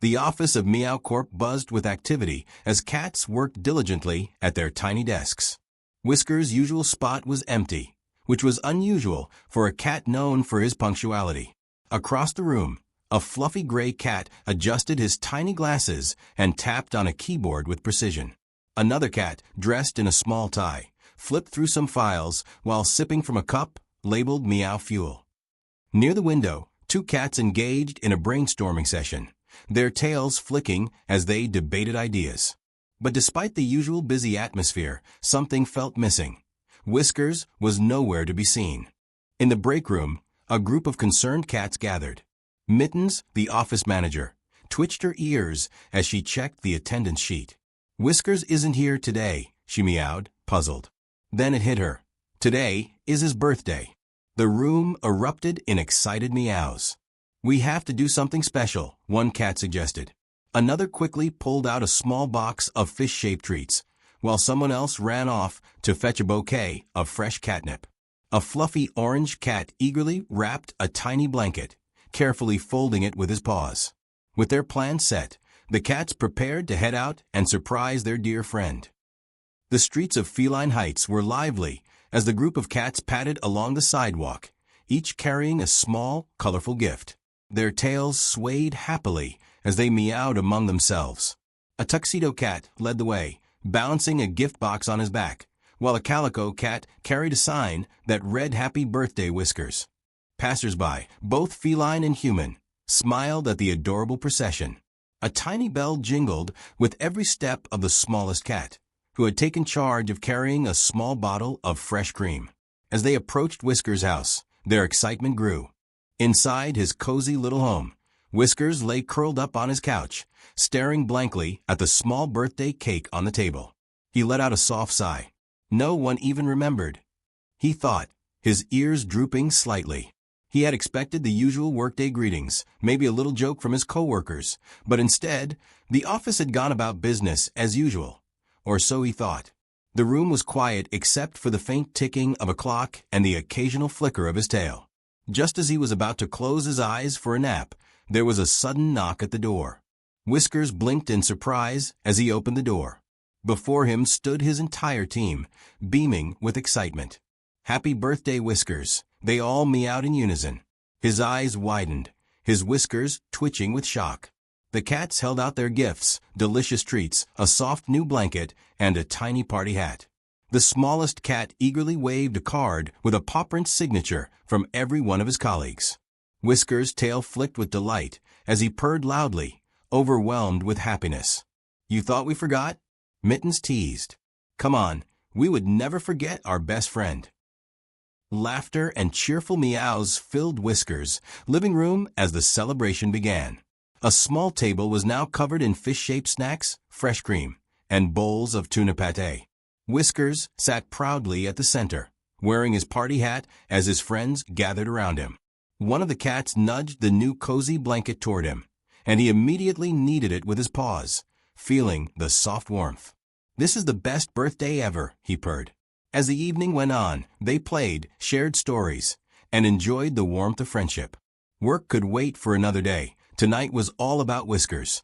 The office of MeowCorp buzzed with activity as cats worked diligently at their tiny desks. Whiskers' usual spot was empty, which was unusual for a cat known for his punctuality. Across the room, a fluffy gray cat adjusted his tiny glasses and tapped on a keyboard with precision. Another cat, dressed in a small tie, flipped through some files while sipping from a cup labeled Meow Fuel. Near the window, two cats engaged in a brainstorming session, their tails flicking as they debated ideas. But despite the usual busy atmosphere, something felt missing. Whiskers was nowhere to be seen. In the break room, a group of concerned cats gathered. Mittens, the office manager, twitched her ears as she checked the attendance sheet. "Whiskers isn't here today," she meowed, puzzled. Then it hit her. Today is his birthday. The room erupted in excited meows. "We have to do something special," one cat suggested. Another quickly pulled out a small box of fish-shaped treats, while someone else ran off to fetch a bouquet of fresh catnip. A fluffy orange cat eagerly wrapped a tiny blanket, carefully folding it with his paws. With their plan set, the cats prepared to head out and surprise their dear friend. The streets of Feline Heights were lively as the group of cats padded along the sidewalk, each carrying a small, colorful gift. Their tails swayed happily as they meowed among themselves. A tuxedo cat led the way, balancing a gift box on his back, while a calico cat carried a sign that read "Happy Birthday, Whiskers." Passers-by, both feline and human, smiled at the adorable procession. A tiny bell jingled with every step of the smallest cat, who had taken charge of carrying a small bottle of fresh cream. As they approached Whiskers' house, their excitement grew. Inside his cozy little home, Whiskers lay curled up on his couch, staring blankly at the small birthday cake on the table. He let out a soft sigh. No one even remembered, he thought, his ears drooping slightly. He had expected the usual workday greetings, maybe a little joke from his coworkers, but instead, the office had gone about business as usual. Or so he thought. The room was quiet except for the faint ticking of a clock and the occasional flicker of his tail. Just as he was about to close his eyes for a nap, there was a sudden knock at the door. Whiskers blinked in surprise as he opened the door. Before him stood his entire team, beaming with excitement. "Happy birthday, Whiskers," they all meowed in unison. His eyes widened, his whiskers twitching with shock. The cats held out their gifts, delicious treats, a soft new blanket, and a tiny party hat. The smallest cat eagerly waved a card with a paw print signature from every one of his colleagues. Whiskers' tail flicked with delight as he purred loudly, overwhelmed with happiness. "You thought we forgot?" Mittens teased. "Come on, we would never forget our best friend." Laughter and cheerful meows filled Whiskers' living room as the celebration began. A small table was now covered in fish-shaped snacks, fresh cream, and bowls of tuna pate. Whiskers sat proudly at the center, wearing his party hat as his friends gathered around him. One of the cats nudged the new cozy blanket toward him, and he immediately kneaded it with his paws, feeling the soft warmth. "This is the best birthday ever," he purred. As the evening went on, they played, shared stories, and enjoyed the warmth of friendship. Work could wait for another day. Tonight was all about Whiskers.